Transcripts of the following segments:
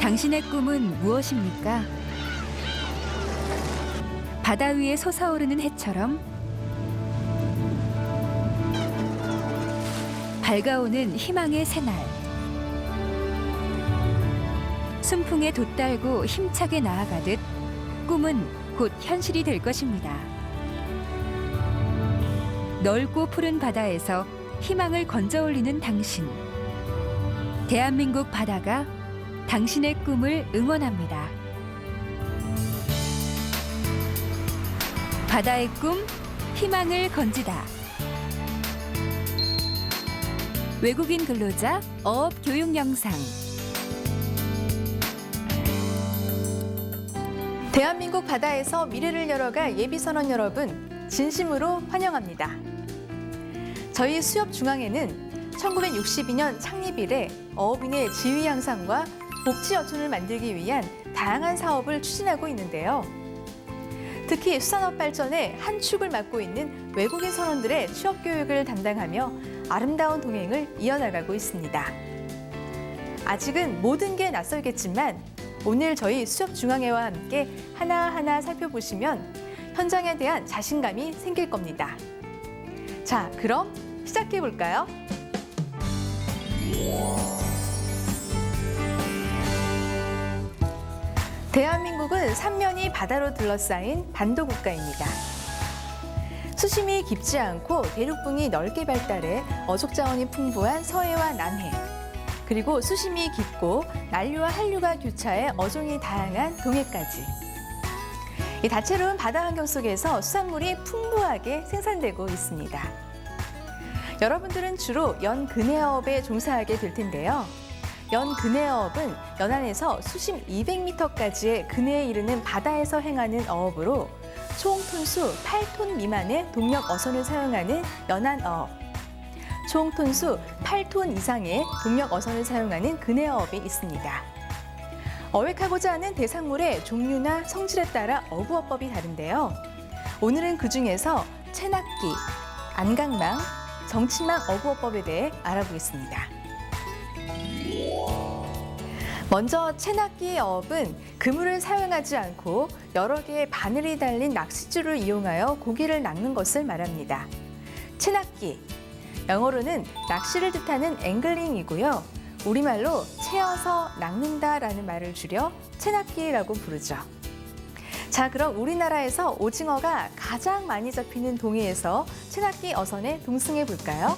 당신의 꿈은 무엇입니까? 바다 위에 솟아오르는 해처럼 밝아오는 희망의 새날. 순풍에 돛달고 힘차게 나아가듯 꿈은 곧 현실이 될 것입니다. 넓고 푸른 바다에서 희망을 건져 올리는 당신. 대한민국 바다가 당신의 꿈을 응원합니다. 바다의 꿈, 희망을 건지다. 외국인 근로자 어업 교육 영상. 대한민국 바다에서 미래를 열어갈 예비선원 여러분, 진심으로 환영합니다. 저희 수협중앙회는 1962년 창립 이래 어업인의 지위 향상과 복지 여건을 만들기 위한 다양한 사업을 추진하고 있는데요. 특히 수산업 발전의 한 축을 맡고 있는 외국인 선원들의 취업 교육을 담당하며 아름다운 동행을 이어나가고 있습니다. 아직은 모든 게 낯설겠지만 오늘 저희 수협중앙회와 함께 하나하나 살펴보시면 현장에 대한 자신감이 생길 겁니다. 자, 그럼 시작해 볼까요? 대한민국은 삼면이 바다로 둘러싸인 반도 국가입니다. 수심이 깊지 않고 대륙붕이 넓게 발달해 어족 자원이 풍부한 서해와 남해, 그리고 수심이 깊고 난류와 한류가 교차해 어종이 다양한 동해까지. 이 다채로운 바다 환경 속에서 수산물이 풍부하게 생산되고 있습니다. 여러분들은 주로 연근해어업에 종사하게 될 텐데요. 연근해어업은 연안에서 수심 200m까지의 근해에 이르는 바다에서 행하는 어업으로 총 톤수 8톤 미만의 동력 어선을 사용하는 연안어업, 총 톤수 8톤 이상의 동력 어선을 사용하는 근해어업이 있습니다. 어획하고자 하는 대상물의 종류나 성질에 따라 어부어법이 다른데요. 오늘은 그중에서 체납기, 안강망, 정치망 어부어법에 대해 알아보겠습니다. 먼저 체납기의 어업은 그물을 사용하지 않고 여러 개의 바늘이 달린 낚싯줄을 이용하여 고기를 낚는 것을 말합니다. 체납기, 영어로는 낚시를 뜻하는 앵글링이고요. 우리말로 채어서 낚는다라는 말을 줄여 체납기라고 부르죠. 자, 그럼 우리나라에서 오징어가 가장 많이 잡히는 동해에서 체납기 어선에 동승해 볼까요?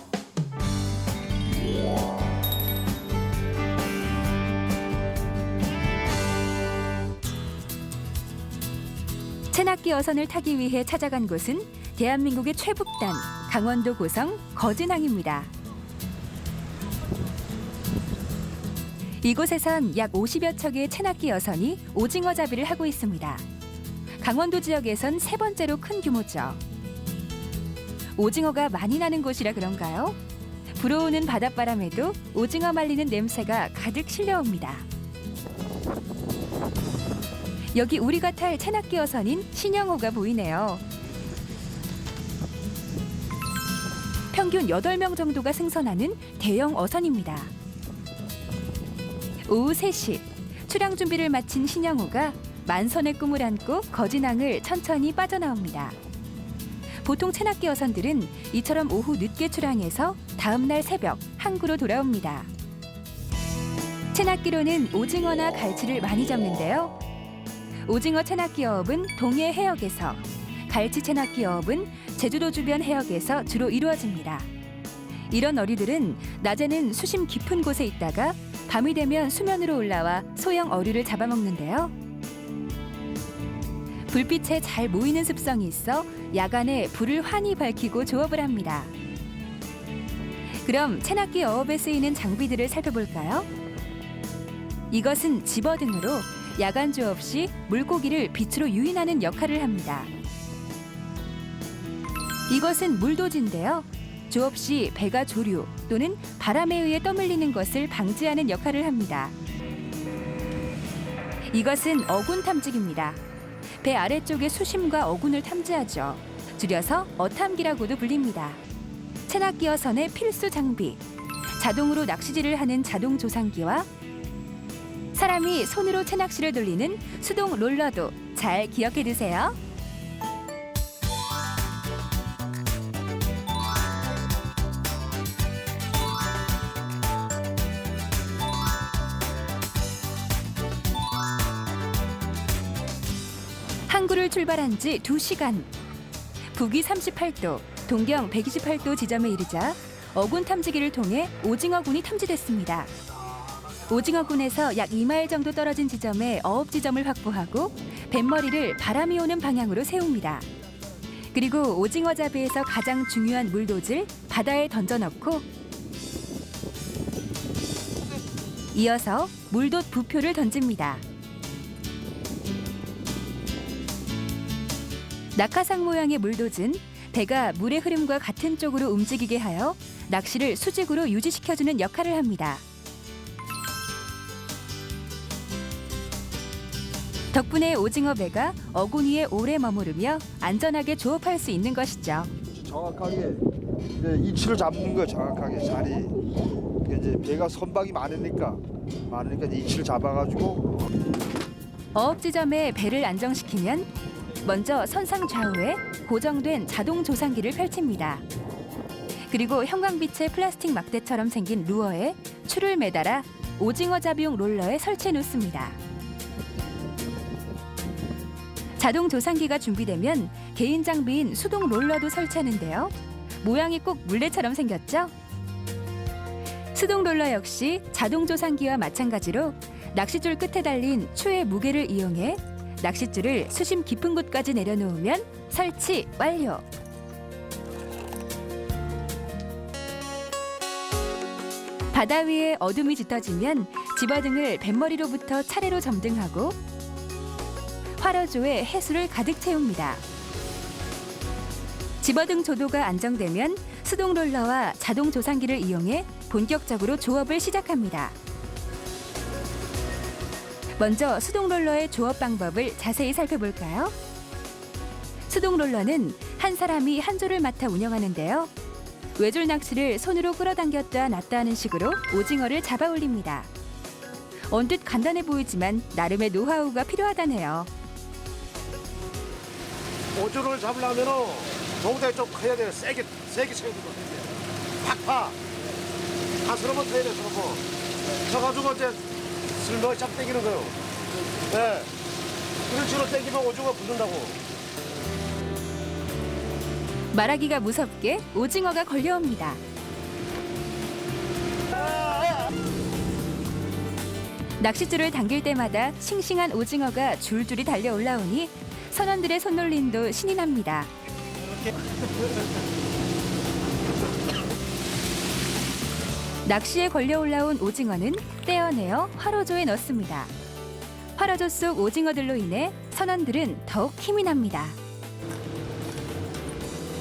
체납기 어선을 타기 위해 찾아간 곳은 대한민국의 최북단, 강원도 고성 거진항입니다. 이곳에선 약 50여 척의 체납기 어선이 오징어 잡이를 하고 있습니다. 강원도 지역에선 세 번째로 큰 규모죠. 오징어가 많이 나는 곳이라 그런가요? 불어오는 바닷바람에도 오징어 말리는 냄새가 가득 실려옵니다. 여기 우리가 탈 체납기 어선인 신영호가 보이네요. 평균 8명 정도가 승선하는 대형 어선입니다. 오후 3시, 출항 준비를 마친 신영호가 만선의 꿈을 안고 거진항을 천천히 빠져나옵니다. 보통 체납기 어선들은 이처럼 오후 늦게 출항해서 다음 날 새벽 항구로 돌아옵니다. 체납기로는 오징어나 갈치를 많이 잡는데요. 오징어 체납기 어업은 동해 해역에서, 갈치 체납기 어업은 제주도 주변 해역에서 주로 이루어집니다. 이런 어류들은 낮에는 수심 깊은 곳에 있다가 밤이 되면 수면으로 올라와 소형 어류를 잡아먹는데요. 불빛에 잘 모이는 습성이 있어 야간에 불을 환히 밝히고 조업을 합니다. 그럼 체납기 어업에 쓰이는 장비들을 살펴볼까요? 이것은 집어등으로 야간 조업 시 물고기를 빛으로 유인하는 역할을 합니다. 이것은 물도지인데요. 조업 시 배가 조류 또는 바람에 의해 떠밀리는 것을 방지하는 역할을 합니다. 이것은 어군 탐지기입니다. 배 아래쪽의 수심과 어군을 탐지하죠. 줄여서 어탐기라고도 불립니다. 체납기 어선의 필수 장비, 자동으로 낚시질을 하는 자동 조상기와 사람이 손으로 채낚시를 돌리는 수동 롤러도 잘 기억해 두세요. 항구를 출발한 지 2시간. 북위 38도, 동경 128도 지점에 이르자 어군 탐지기를 통해 오징어군이 탐지됐습니다. 오징어군에서 약 2마일 정도 떨어진 지점에 어업 지점을 확보하고 뱃머리를 바람이 오는 방향으로 세웁니다. 그리고 오징어 잡이에서 가장 중요한 물도질 바다에 던져넣고 이어서 물돛 부표를 던집니다. 낙하상 모양의 물돛은 배가 물의 흐름과 같은 쪽으로 움직이게 하여 낚시를 수직으로 유지시켜주는 역할을 합니다. 덕분에 오징어 배가 어군 위에 오래 머무르며 안전하게 조업할 수 있는 것이죠. 정확하게 이제 이치를 잡는 거 정확하게 자리. 이제 배가 선박이 많으니까 이제 이치를 잡아가지고 어업 지점에 배를 안정시키면 먼저 선상 좌우에 고정된 자동 조상기를 펼칩니다. 그리고 형광빛의 플라스틱 막대처럼 생긴 루어에 추를 매달아 오징어 잡이용 롤러에 설치해 놓습니다. 자동 조상기가 준비되면 개인 장비인 수동 롤러도 설치하는데요. 모양이 꼭 물레처럼 생겼죠? 수동 롤러 역시 자동 조상기와 마찬가지로 낚싯줄 끝에 달린 추의 무게를 이용해 낚싯줄을 수심 깊은 곳까지 내려놓으면 설치 완료. 바다 위에 어둠이 짙어지면 집어등을 뱃머리로부터 차례로 점등하고 활어조에 해수를 가득 채웁니다. 집어등 조도가 안정되면 수동 롤러와 자동 조상기를 이용해 본격적으로 조업을 시작합니다. 먼저 수동 롤러의 조업 방법을 자세히 살펴볼까요? 수동 롤러는 한 사람이 한 조를 맡아 운영하는데요. 외줄 낚시를 손으로 끌어당겼다 놨다 하는 식으로 오징어를 잡아 올립니다. 언뜻 간단해 보이지만 나름의 노하우가 필요하다네요. 오줄을 잡으려면은 농대가 좀 커야 돼요. 세게 채워주고 팍팍 가스로만 터야 돼. 서로 쳐가지고 이제 슬쩍 잡 당기는 거요. 네. 이런 식으로 당기면 오징어 붙는다고. 말하기가 무섭게 오징어가 걸려옵니다. 낚싯줄을 당길 때마다 싱싱한 오징어가 줄줄이 달려 올라오니 선원들의 손놀림도 신이 납니다. 낚시에 걸려 올라온 오징어는 떼어내어 활어조에 넣습니다. 활어조 속 오징어들로 인해 선원들은 더욱 힘이 납니다.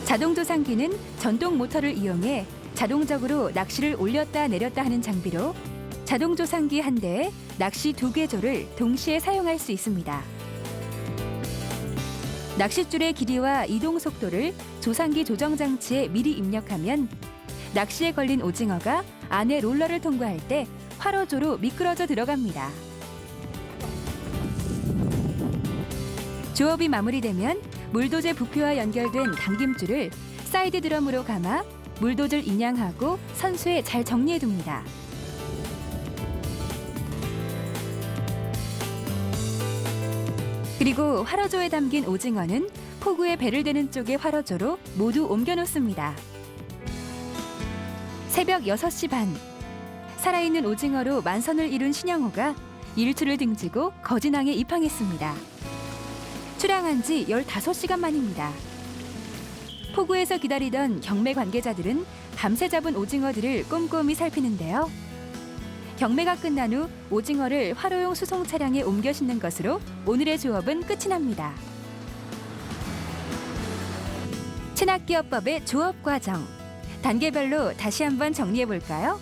자동 조상기는 전동 모터를 이용해 자동적으로 낚시를 올렸다 내렸다 하는 장비로 자동 조상기 한 대에 낚시 2개 조를 동시에 사용할 수 있습니다. 낚싯줄의 길이와 이동 속도를 조상기 조정 장치에 미리 입력하면 낚시에 걸린 오징어가 안에 롤러를 통과할 때 활어조로 미끄러져 들어갑니다. 조업이 마무리되면 물도제 부표와 연결된 당김줄을 사이드 드럼으로 감아 물도를 인양하고 선수에 잘 정리해둡니다. 그리고 활어조에 담긴 오징어는 포구에 배를 대는 쪽의 활어조로 모두 옮겨놓습니다. 새벽 6시 반, 살아있는 오징어로 만선을 이룬 신영호가 일출을 등지고 거진항에 입항했습니다. 출항한 지 15시간 만입니다. 포구에서 기다리던 경매 관계자들은 밤새 잡은 오징어들을 꼼꼼히 살피는데요. 경매가 끝난 후 오징어를 활어용 수송 차량에 옮겨 싣는 것으로 오늘의 조업은 끝이 납니다. 체납기업법의 조업 과정, 단계별로 다시 한번 정리해 볼까요?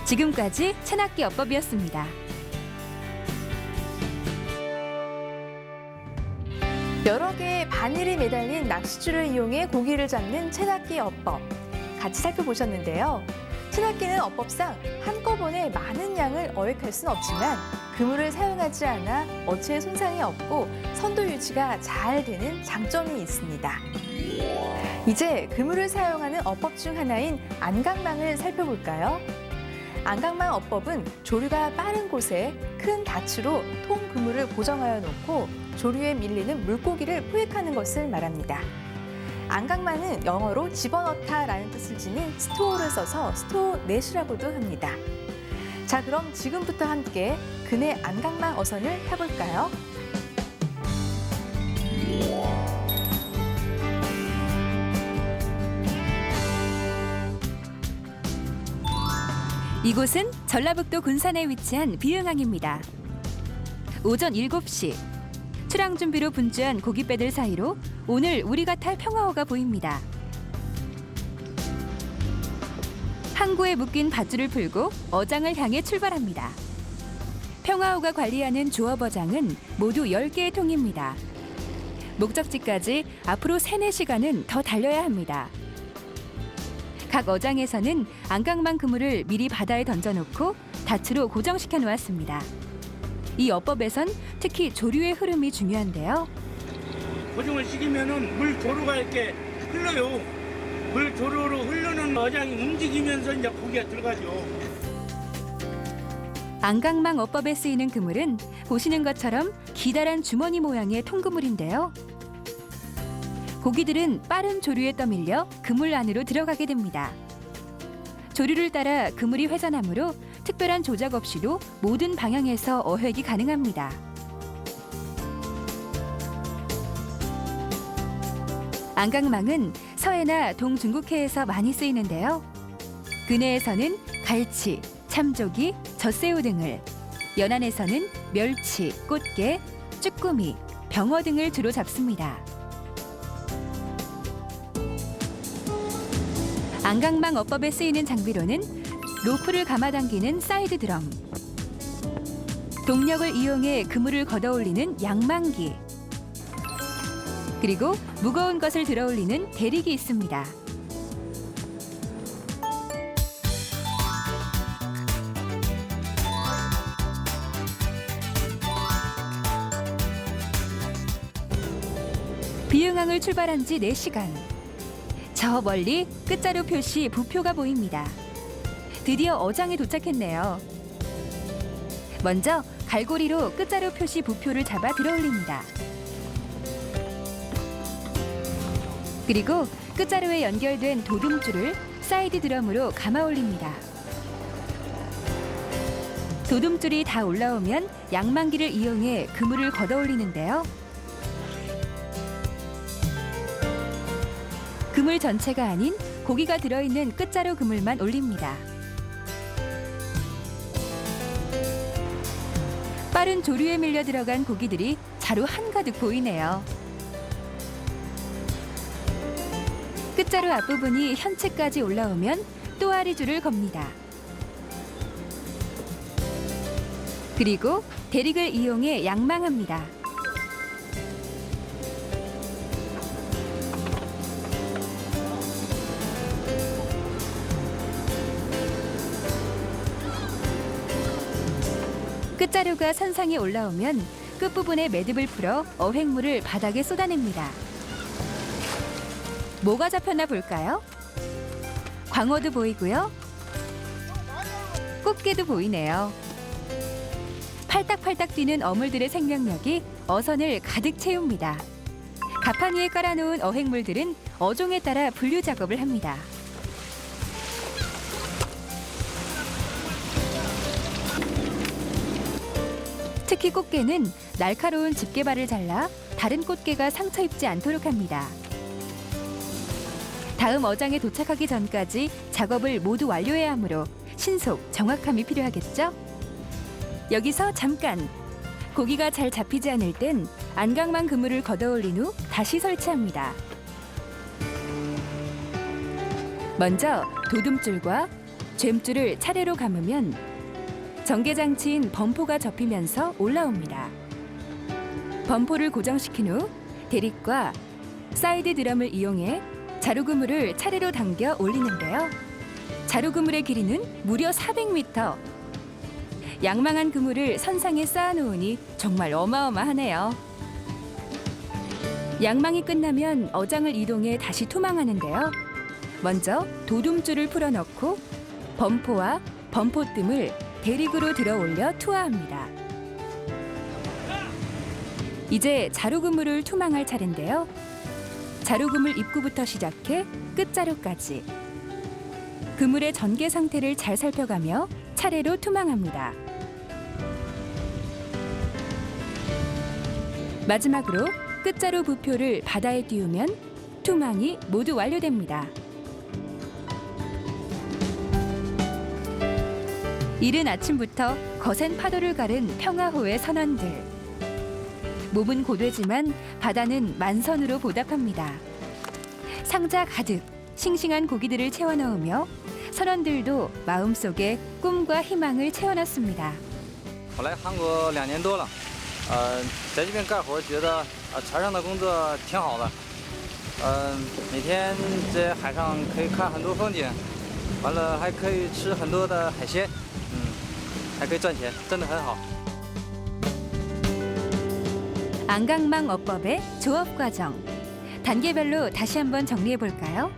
지금까지 채낚기 어법이었습니다. 여러 개의 바늘이 매달린 낚싯줄을 이용해 고기를 잡는 채낚기 어법 같이 살펴보셨는데요. 채낚기는 어법상 한꺼번에 많은 양을 어획할 수는 없지만 그물을 사용하지 않아 어체에 손상이 없고 선도 유지가 잘 되는 장점이 있습니다. 이제 그물을 사용하는 어법 중 하나인 안강망을 살펴볼까요? 안강망 어법은 조류가 빠른 곳에 큰 닻으로 통 그물을 고정하여 놓고 조류에 밀리는 물고기를 포획하는 것을 말합니다. 안강망은 영어로 집어넣다라는 뜻을 지닌 스토어를 써서 스토어넷이라고도 합니다. 자, 그럼 지금부터 함께 근해 안강망 어선을 타볼까요? 이곳은 전라북도 군산에 위치한 비흥항입니다. 오전 7시 출항 준비로 분주한 고깃배들 사이로 오늘 우리가 탈 평화호가 보입니다. 항구에 묶인 밧줄을 풀고 어장을 향해 출발합니다. 평화호가 관리하는 조업어장은 모두 10개의 통입니다. 목적지까지 앞으로 3-4시간은 더 달려야 합니다. 각 어장에서는 안강망 그물을 미리 바다에 던져놓고 닻으로 고정시켜 놓았습니다. 이 어법에선 특히 조류의 흐름이 중요한데요. 고정을 시키면은 물 조류가 이렇게 흘러요. 물 조류로 흐르는 어장이 움직이면서 이제 고기가 들어가죠. 안강망 어법에 쓰이는 그물은 보시는 것처럼 기다란 주머니 모양의 통그물인데요. 고기들은 빠른 조류에 떠밀려 그물 안으로 들어가게 됩니다. 조류를 따라 그물이 회전하므로 특별한 조작 없이도 모든 방향에서 어획이 가능합니다. 안강망은 서해나 동중국해에서 많이 쓰이는데요. 근해에서는 갈치, 참조기, 젖새우 등을, 연안에서는 멸치, 꽃게, 쭈꾸미, 병어 등을 주로 잡습니다. 안강망 어법에 쓰이는 장비로는 로프를 감아당기는 사이드 드럼, 동력을 이용해 그물을 걷어올리는 양망기, 그리고 무거운 것을 들어올리는 대릭이 있습니다. 비흥항을 출발한 지 4시간. 저 멀리 끝자루 표시 부표가 보입니다. 드디어 어장에 도착했네요. 먼저 갈고리로 끝자루 표시 부표를 잡아 들어올립니다. 그리고 끝자루에 연결된 도둠줄을 사이드 드럼으로 감아 올립니다. 도둠줄이 다 올라오면 양망기를 이용해 그물을 걷어 올리는데요. 그물 전체가 아닌 고기가 들어있는 끝자루 그물만 올립니다. 빠른 조류에 밀려 들어간 고기들이 자루 한가득 보이네요. 끝자루 앞부분이 현체까지 올라오면 또아리줄을 겁니다. 그리고 대릭을 이용해 양망합니다. 끝자루가 선상에 올라오면 끝부분에 매듭을 풀어 어획물을 바닥에 쏟아냅니다. 뭐가 잡혔나 볼까요? 광어도 보이고요. 꽃게도 보이네요. 팔딱팔딱 뛰는 어물들의 생명력이 어선을 가득 채웁니다. 갑판 위에 깔아놓은 어획물들은 어종에 따라 분류 작업을 합니다. 특히 꽃게는 날카로운 집게발을 잘라 다른 꽃게가 상처 입지 않도록 합니다. 다음 어장에 도착하기 전까지 작업을 모두 완료해야 하므로 신속, 정확함이 필요하겠죠? 여기서 잠깐! 고기가 잘 잡히지 않을 땐 안강망 그물을 걷어올린 후 다시 설치합니다. 먼저 도둠줄과 젬줄을 차례로 감으면 전개장치인 범포가 접히면서 올라옵니다. 범포를 고정시킨 후 대립과 사이드 드럼을 이용해 자루그물을 차례로 당겨 올리는데요. 자루그물의 길이는 무려 400m. 양망한 그물을 선상에 쌓아놓으니 정말 어마어마하네요. 양망이 끝나면 어장을 이동해 다시 투망하는데요. 먼저 도둠줄을 풀어넣고 범포와 범포뜸을 대립으로 들어 올려 투하합니다. 이제 자루그물을 투망할 차례인데요. 자루그물 입구부터 시작해 끝자루까지. 그물의 전개 상태를 잘 살펴가며 차례로 투망합니다. 마지막으로 끝자루 부표를 바다에 띄우면 투망이 모두 완료됩니다. 이른 아침부터 거센 파도를 가른 평화호의 선원들. 몸은 고되지만 바다는 만선으로 보답합니다. 상자 가득 싱싱한 고기들을 채워 넣으며 선원들도 마음속에 꿈과 희망을 채워넣습니다. 我来韩国2年多了，在这边干活觉得船上的工作挺好的，每天在海上可以看很多风景，完了还可以吃很多的海鲜，还可以赚钱，真的很好。 안강망 어법의 조업 과정. 단계별로 다시 한번 정리해 볼까요?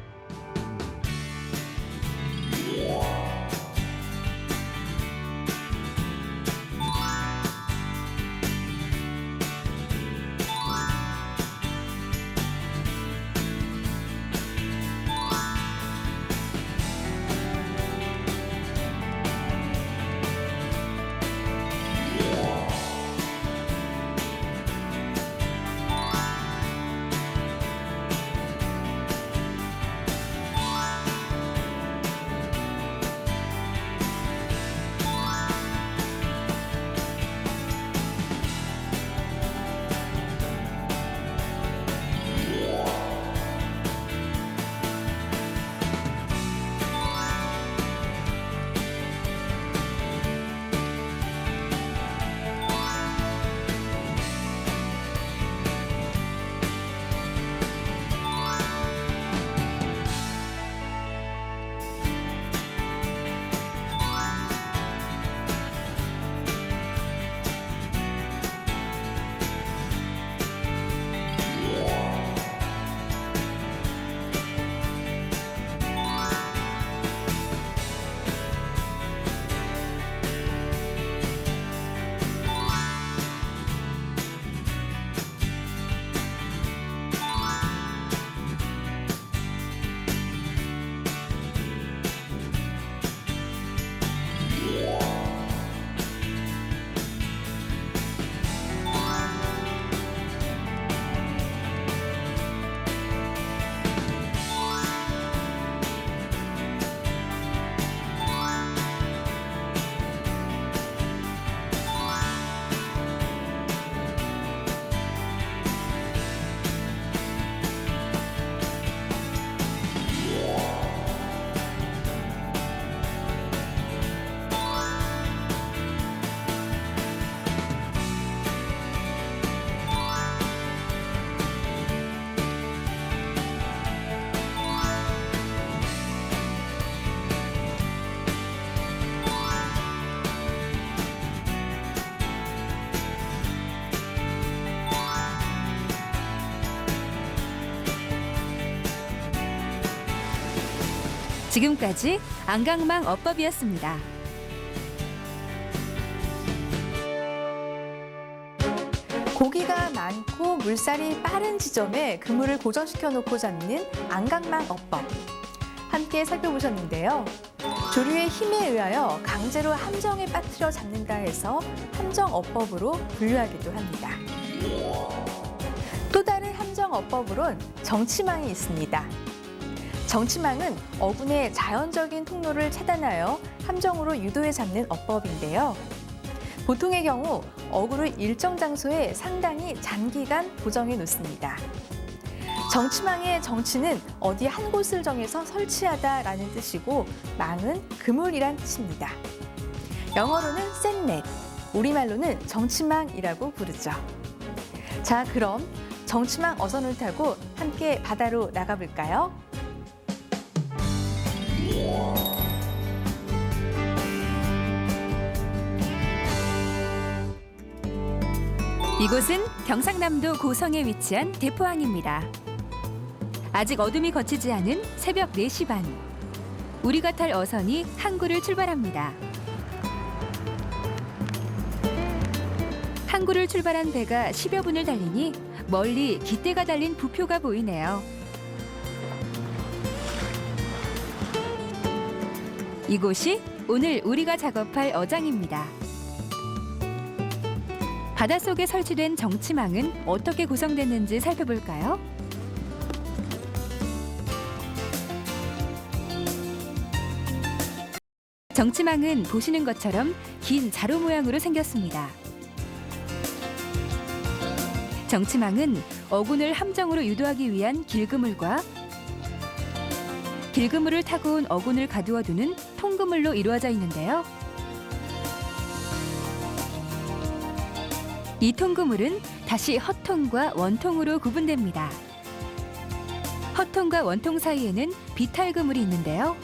지금까지 안강망 어법이었습니다. 고기가 많고 물살이 빠른 지점에 그물을 고정시켜 놓고 잡는 안강망 어법. 함께 살펴보셨는데요. 조류의 힘에 의하여 강제로 함정에 빠뜨려 잡는다 해서 함정 어법으로 분류하기도 합니다. 또 다른 함정 어법으론 정치망이 있습니다. 정치망은 어군의 자연적인 통로를 차단하여 함정으로 유도해 잡는 어법인데요. 보통의 경우 어구를 일정 장소에 상당히 장기간 고정해 놓습니다. 정치망의 정치는 어디 한 곳을 정해서 설치하다라는 뜻이고 망은 그물이란 뜻입니다. 영어로는 샌넷, 우리말로는 정치망이라고 부르죠. 자, 그럼 정치망 어선을 타고 함께 바다로 나가볼까요? 이곳은 경상남도 고성에 위치한 대포항입니다. 아직 어둠이 걷히지 않은 새벽 4시 반. 우리가 탈 어선이 항구를 출발합니다. 항구를 출발한 배가 10여 분을 달리니 멀리 깃대가 달린 부표가 보이네요. 이곳이 오늘 우리가 작업할 어장입니다. 바닷속에 설치된 정치망은 어떻게 구성됐는지 살펴볼까요? 정치망은 보시는 것처럼 긴 자루 모양으로 생겼습니다. 정치망은 어군을 함정으로 유도하기 위한 길그물과 길그물을 타고 온 어군을 가두어두는 통그물로 이루어져 있는데요. 이 통그물은 다시 헛통과 원통으로 구분됩니다. 헛통과 원통 사이에는 비탈그물이 있는데요.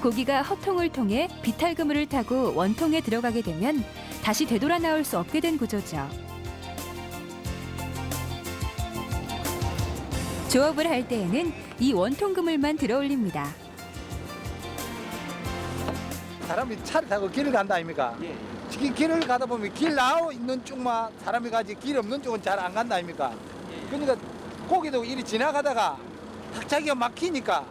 고기가 헛통을 통해 비탈그물을 타고 원통에 들어가게 되면 다시 되돌아 나올 수 없게 된 구조죠. 조업을 할 때에는 이 원통 그물만 들어 올립니다. 사람이 차를 타고 길을 간다 아닙니까? 지금 길을 가다 보면 길 나와 있는 쪽만 사람이 가지 길 없는 쪽은 잘 안 간다 아닙니까? 그러니까 거기도 이리 지나가다가 갑자기가 막히니까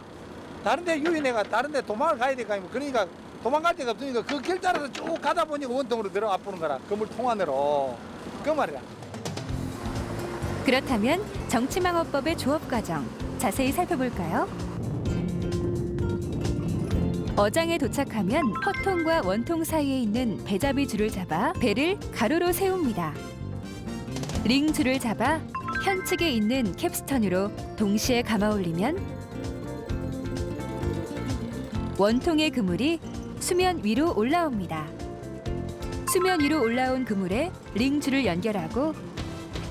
다른 데 유인해가 다른 데 도망을 가야 될거 아닙니까? 그러니까 도망갈 데가 없으니까 그 길 따라서 쭉 가다 보니까 원통으로 들어가 보는 거라. 그물 통안으로. 그 말이야. 그렇다면 정치망어법의 조업 과정 자세히 살펴볼까요? 어장에 도착하면 헛통과 원통 사이에 있는 배잡이 줄을 잡아 배를 가로로 세웁니다. 링 줄을 잡아 현측에 있는 캡스턴으로 동시에 감아 올리면 원통의 그물이 수면 위로 올라옵니다. 수면 위로 올라온 그물에 링 줄을 연결하고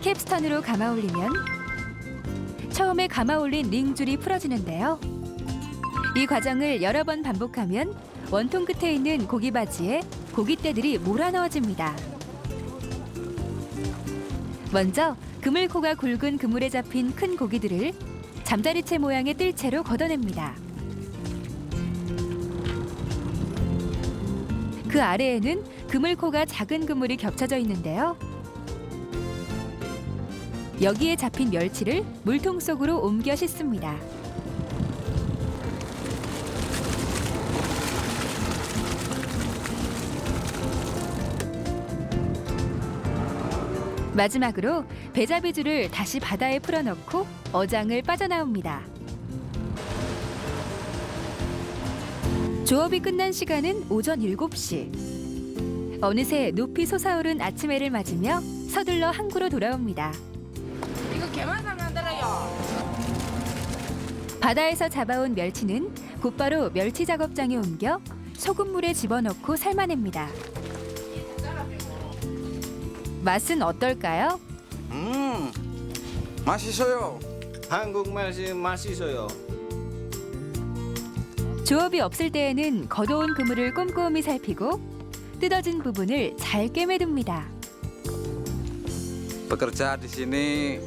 캡스턴으로 감아 올리면 처음에 감아 올린 링 줄이 풀어지는데요. 이 과정을 여러 번 반복하면 원통 끝에 있는 고기바지에 고깃대들이 몰아넣어집니다. 먼저 그물코가 굵은 그물에 잡힌 큰 고기들을 잠자리채 모양의 뜰채로 걷어냅니다. 그 아래에는 그물코가 작은 그물이 겹쳐져 있는데요. 여기에 잡힌 멸치를 물통 속으로 옮겨 싣습니다. 마지막으로 배잡이줄을 다시 바다에 풀어넣고 어장을 빠져나옵니다. 조업이 끝난 시간은 오전 7시. 어느새 높이 솟아오른 아침 해를 맞으며 서둘러 항구로 돌아옵니다. 이거 개만 사면 안 되나요? 바다에서 잡아온 멸치는 곧바로 멸치 작업장에 옮겨 소금물에 집어넣고 삶아냅니다. 맛은 어떨까요? 맛있어요. 한국 맛있어요. 조업이 없을 때에는 걷어온 그물을 꼼꼼히 살피고 뜯어진 부분을 잘 꿰매둡니다. Bekerja di sini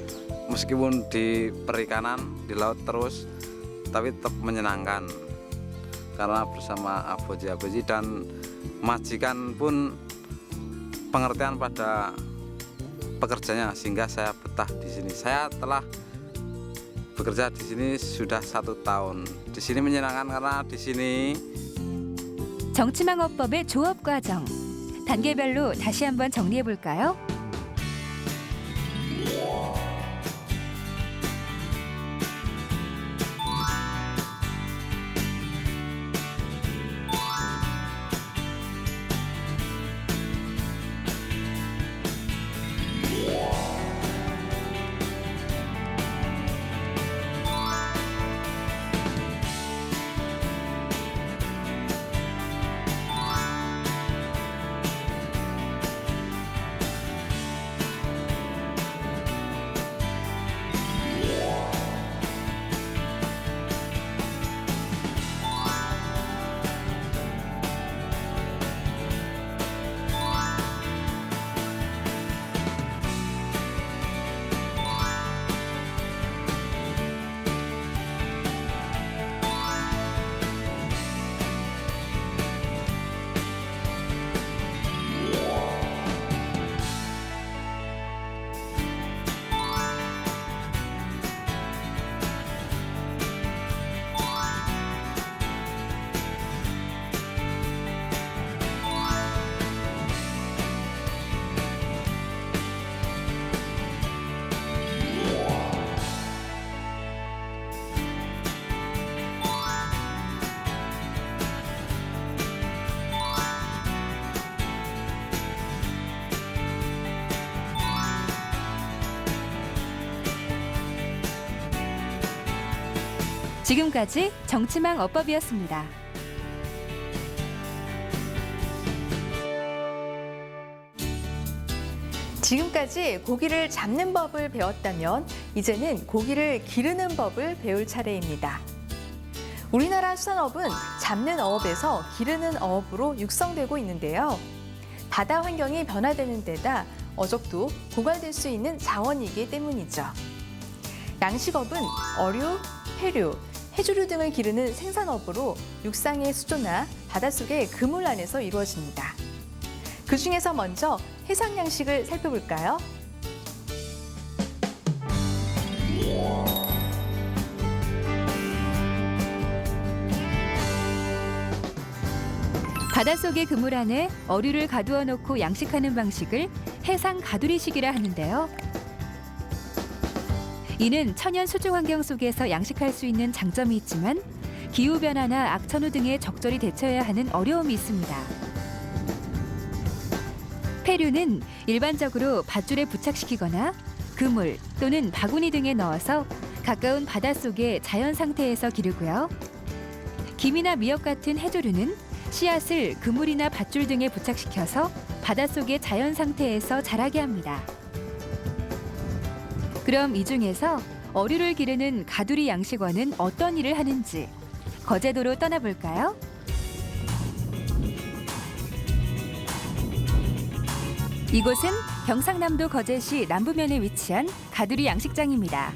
meskipun di perikanan di laut terus, tapi tetap menyenangkan karena bersama aboji dan majikan pun pengertian pada pekerjanya sehingga saya betah di sini. Saya telah bekerja di sini sudah 1 tahun. Di sini menyenangkan karena di sini 정치망어법의 조업 과정 단계별로 다시 한번 정리해 볼까요? 지금까지 정치망 어법이었습니다. 지금까지 고기를 잡는 법을 배웠다면 이제는 고기를 기르는 법을 배울 차례입니다. 우리나라 수산업은 잡는 어업에서 기르는 어업으로 육성되고 있는데요. 바다 환경이 변화되는 데다 어족도 고갈될 수 있는 자원이기 때문이죠. 양식업은 어류, 회류, 해조류 등을 기르는 생산업으로 육상의 수조나 바닷속의 그물 안에서 이루어집니다. 그중에서 먼저 해상 양식을 살펴볼까요? 바닷속의 그물 안에 어류를 가두어 놓고 양식하는 방식을 해상 가두리식이라 하는데요. 이는 천연 수조 환경 속에서 양식할 수 있는 장점이 있지만 기후변화나 악천후 등에 적절히 대처해야 하는 어려움이 있습니다. 폐류는 일반적으로 밧줄에 부착시키거나 그물 또는 바구니 등에 넣어서 가까운 바닷속의 자연 상태에서 기르고요. 김이나 미역 같은 해조류는 씨앗을 그물이나 밧줄 등에 부착시켜서 바닷속의 자연 상태에서 자라게 합니다. 그럼 이 중에서 어류를 기르는 가두리 양식원은 어떤 일을 하는지 거제도로 떠나볼까요? 이곳은 경상남도 거제시 남부면에 위치한 가두리 양식장입니다.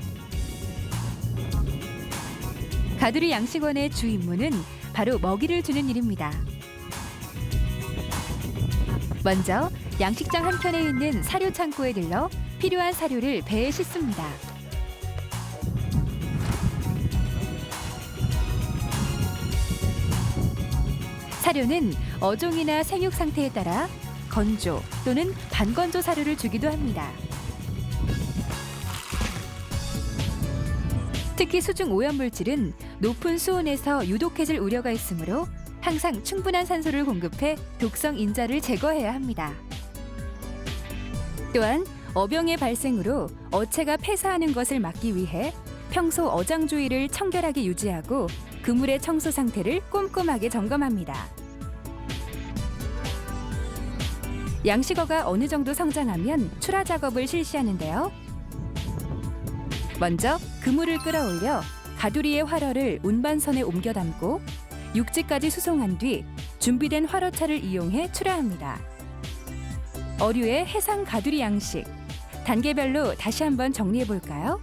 가두리 양식원의 주 임무는 바로 먹이를 주는 일입니다. 먼저 양식장 한편에 있는 사료 창고에 들러 필요한 사료를 배에 싣습니다. 사료는 어종이나 생육 상태에 따라 건조 또는 반건조 사료를 주기도 합니다. 특히 수중 오염물질은 높은 수온에서 유독해질 우려가 있으므로 항상 충분한 산소를 공급해 독성 인자를 제거해야 합니다. 또한 어병의 발생으로 어체가 폐사하는 것을 막기 위해 평소 어장 주위를 청결하게 유지하고 그물의 청소 상태를 꼼꼼하게 점검합니다. 양식어가 어느 정도 성장하면 출하 작업을 실시하는데요. 먼저 그물을 끌어올려 가두리의 활어를 운반선에 옮겨 담고 육지까지 수송한 뒤 준비된 활어차를 이용해 출하합니다. 어류의 해상 가두리 양식, 단계별로 다시 한번 정리해 볼까요?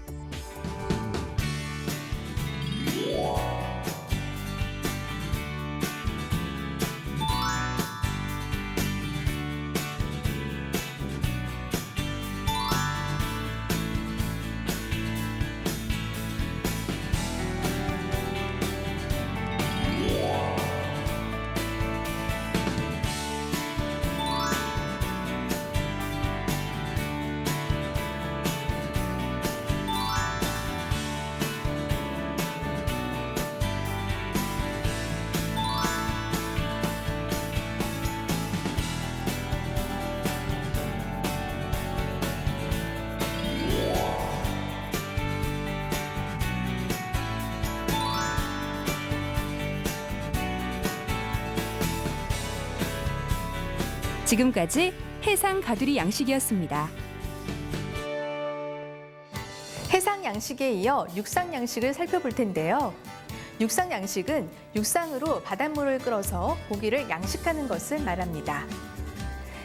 지금까지 해상 가두리 양식이었습니다. 해상 양식에 이어 육상 양식을 살펴볼 텐데요. 육상 양식은 육상으로 바닷물을 끌어서 고기를 양식하는 것을 말합니다.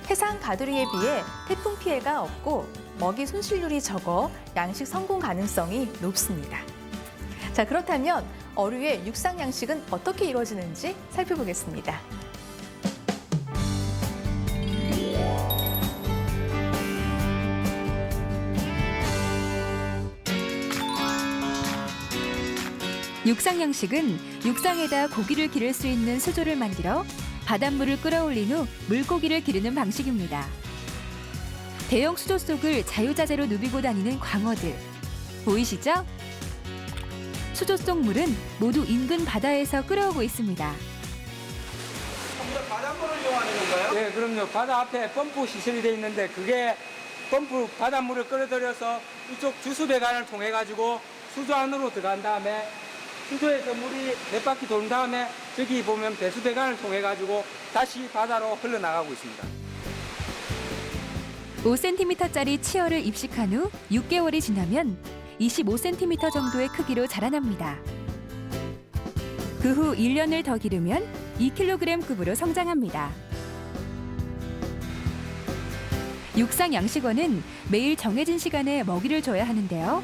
해상 가두리에 비해 태풍 피해가 없고 먹이 손실률이 적어 양식 성공 가능성이 높습니다. 자, 그렇다면 어류의 육상 양식은 어떻게 이루어지는지 살펴보겠습니다. 육상 양식은 육상에다 고기를 기를 수 있는 수조를 만들어 바닷물을 끌어올린 후 물고기를 기르는 방식입니다. 대형 수조 속을 자유자재로 누비고 다니는 광어들 보이시죠? 수조 속 물은 모두 인근 바다에서 끌어오고 있습니다. 바닷물을 이용하는 건가요? 네, 그럼요. 바다 앞에 펌프 시설이 되어 있는데 그게 펌프 바닷물을 끌어들여서 이쪽 주수배관을 통해 가지고 수조 안으로 들어간 다음에 수조에서 물이 몇 바퀴 도는 다음에 저기 보면 배수대관을 통해 가지고 다시 바다로 흘러나가고 있습니다. 5cm짜리 치어를 입식한 후 6개월이 지나면 25cm 정도의 크기로 자라납니다. 그 후 1년을 더 기르면 2kg급으로 성장합니다. 육상 양식원은 매일 정해진 시간에 먹이를 줘야 하는데요.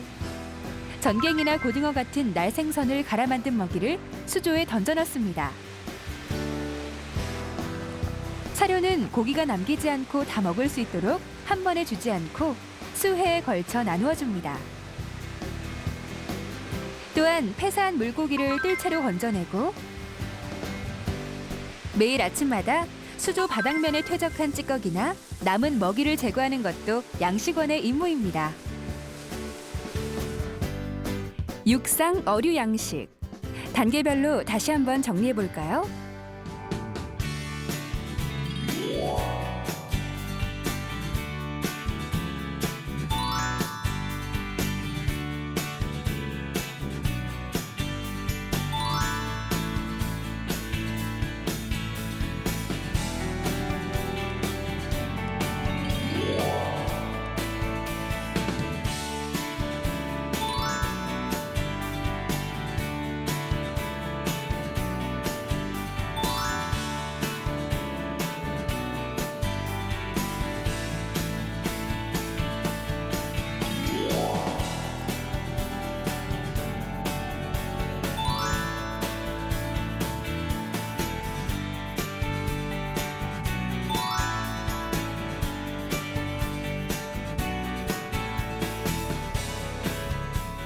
전갱이나 고등어 같은 날생선을 갈아 만든 먹이를 수조에 던져넣습니다. 사료는 고기가 남기지 않고 다 먹을 수 있도록 한 번에 주지 않고 수회에 걸쳐 나누어 줍니다. 또한 폐사한 물고기를 뜰채로 건져내고 매일 아침마다 수조 바닥면에 퇴적한 찌꺼기나 남은 먹이를 제거하는 것도 양식원의 임무입니다. 육상 어류 양식. 단계별로 다시 한번 정리해 볼까요?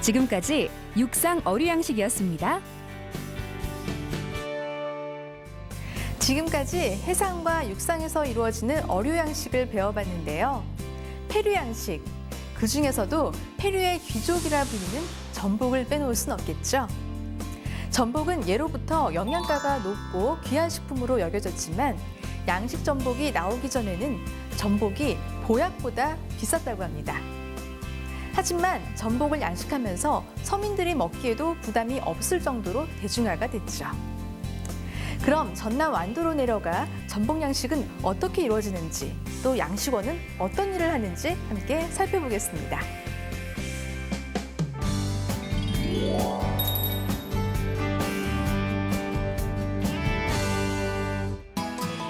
지금까지 육상 어류 양식이었습니다. 지금까지 해상과 육상에서 이루어지는 어류 양식을 배워봤는데요. 페류 양식, 그 중에서도 페류의 귀족이라 불리는 전복을 빼놓을 순 없겠죠. 전복은 예로부터 영양가가 높고 귀한 식품으로 여겨졌지만 양식 전복이 나오기 전에는 전복이 보약보다 비쌌다고 합니다. 하지만 전복을 양식하면서 서민들이 먹기에도 부담이 없을 정도로 대중화가 됐죠. 그럼 전남 완도로 내려가 전복 양식은 어떻게 이루어지는지, 또 양식원은 어떤 일을 하는지 함께 살펴보겠습니다.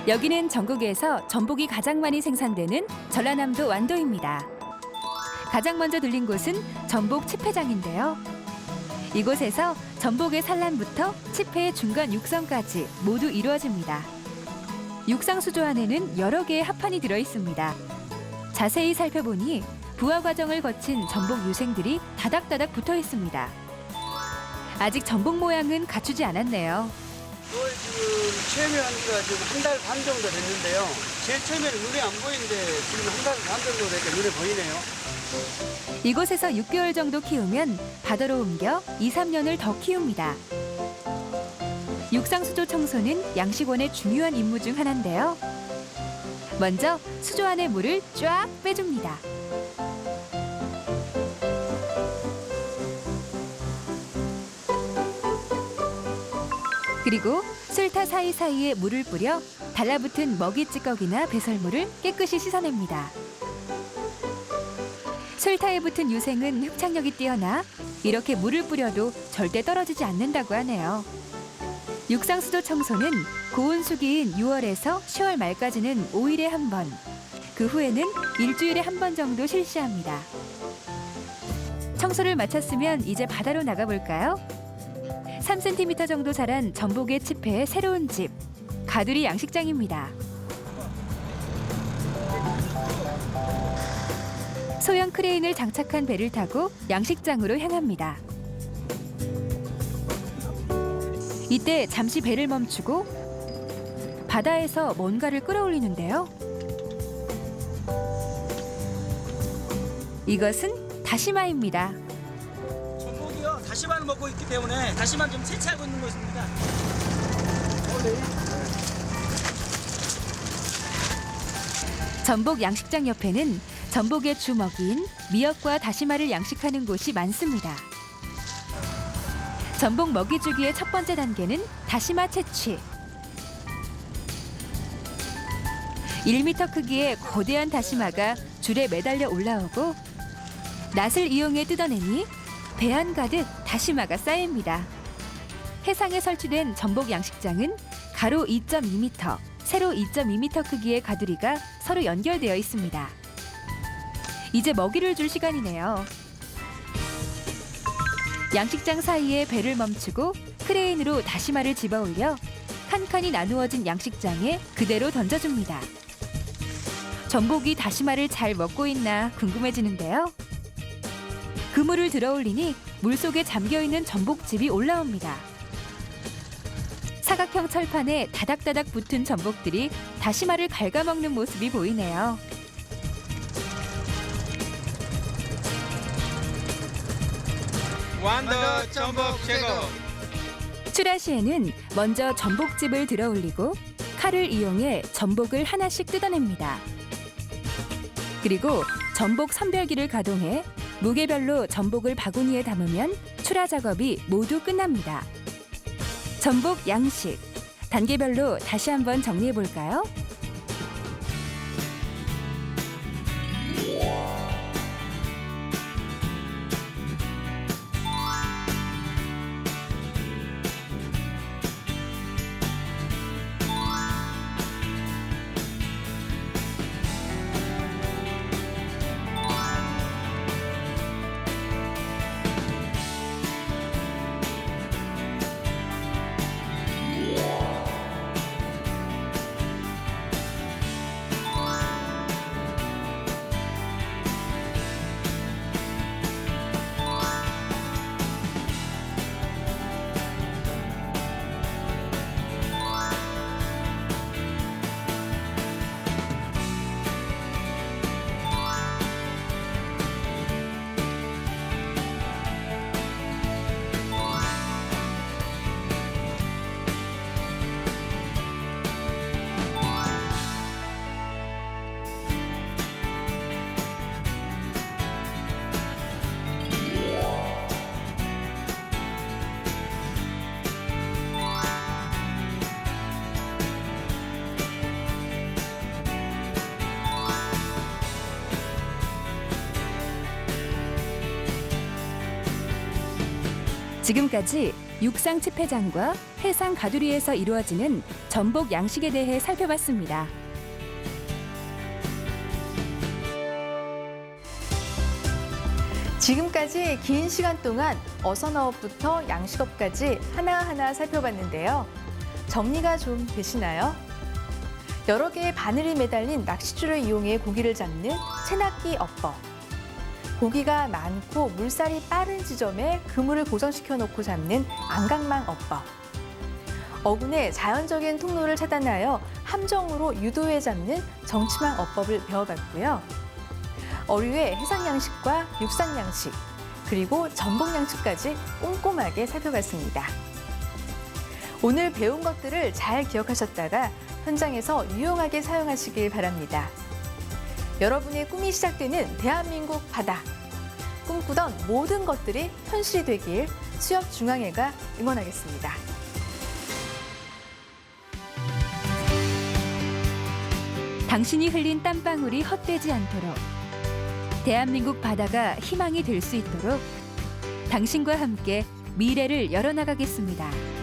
여기는 전국에서 전복이 가장 많이 생산되는 전라남도 완도입니다. 가장 먼저 들린 곳은 전복 칩회장인데요. 이곳에서 전복의 산란부터 칩회의 중간 육성까지 모두 이루어집니다. 육상 수조 안에는 여러 개의 합판이 들어 있습니다. 자세히 살펴보니 부화 과정을 거친 전복 유생들이 다닥다닥 붙어 있습니다. 아직 전복 모양은 갖추지 않았네요. 이걸 지금 체험한 지가 지금 한 달 반 정도 됐는데요. 제일 처음에는 눈에 안 보이는데 지금 한 달 반 정도 되니까 눈에 보이네요. 이곳에서 6개월 정도 키우면 바다로 옮겨 2, 3년을 더 키웁니다. 육상수조 청소는 양식원의 중요한 임무 중 하나인데요. 먼저 수조 안의 물을 쫙 빼줍니다. 그리고 술타 사이사이에 물을 뿌려 달라붙은 먹이 찌꺼기나 배설물을 깨끗이 씻어냅니다. 술타에 붙은 유생은 흡착력이 뛰어나 이렇게 물을 뿌려도 절대 떨어지지 않는다고 하네요. 육상수조 청소는 고온 수기인 6월에서 10월 말까지는 5일에 한 번, 그 후에는 일주일에 한 번 정도 실시합니다. 청소를 마쳤으면 이제 바다로 나가볼까요? 3cm 정도 자란 전복의 칩회의 새로운 집, 가두리 양식장입니다. 소형 크레인을 장착한 배를 타고 양식장으로 향합니다. 이때 잠시 배를 멈추고 바다에서 뭔가를 끌어올리는데요. 이것은 다시마입니다. 전복이요, 다시마를 먹고 있기 때문에 다시마 좀 채취하고 있는 것입니다. 전복 양식장 옆에는 전복의 주먹이인 미역과 다시마를 양식하는 곳이 많습니다. 전복 먹이 주기의 첫 번째 단계는 다시마 채취. 1m 크기의 거대한 다시마가 줄에 매달려 올라오고 낫을 이용해 뜯어내니 배 안 가득 다시마가 쌓입니다. 해상에 설치된 전복 양식장은 가로 2.2m, 세로 2.2m 크기의 가두리가 서로 연결되어 있습니다. 이제 먹이를 줄 시간이네요. 양식장 사이에 배를 멈추고 크레인으로 다시마를 집어 올려 칸칸이 나누어진 양식장에 그대로 던져줍니다. 전복이 다시마를 잘 먹고 있나 궁금해지는데요. 그물을 들어 올리니 물속에 잠겨있는 전복즙이 올라옵니다. 사각형 철판에 다닥다닥 붙은 전복들이 다시마를 갉아먹는 모습이 보이네요. 완도 전복 제거. 출하 시에는 먼저 전복즙을 들어 올리고 칼을 이용해 전복을 하나씩 뜯어냅니다. 그리고 전복 선별기를 가동해 무게별로 전복을 바구니에 담으면 출하 작업이 모두 끝납니다. 전복 양식, 단계별로 다시 한번 정리해 볼까요? 지금까지 육상 치패장과 해상 가두리에서 이루어지는 전복 양식에 대해 살펴봤습니다. 지금까지 긴 시간 동안 어선어업부터 양식업까지 하나하나 살펴봤는데요. 정리가 좀 되시나요? 여러 개의 바늘이 매달린 낚싯줄을 이용해 고기를 잡는 채낚기 어법. 고기가 많고 물살이 빠른 지점에 그물을 고정시켜 놓고 잡는 안강망 어법. 어군의 자연적인 통로를 차단하여 함정으로 유도해 잡는 정치망 어법을 배워봤고요. 어류의 해상 양식과 육상 양식, 그리고 전복 양식까지 꼼꼼하게 살펴봤습니다. 오늘 배운 것들을 잘 기억하셨다가 현장에서 유용하게 사용하시길 바랍니다. 여러분의 꿈이 시작되는 대한민국 바다. 꿈꾸던 모든 것들이 현실이 되길 수협중앙회가 응원하겠습니다. 당신이 흘린 땀방울이 헛되지 않도록, 대한민국 바다가 희망이 될 수 있도록 당신과 함께 미래를 열어나가겠습니다.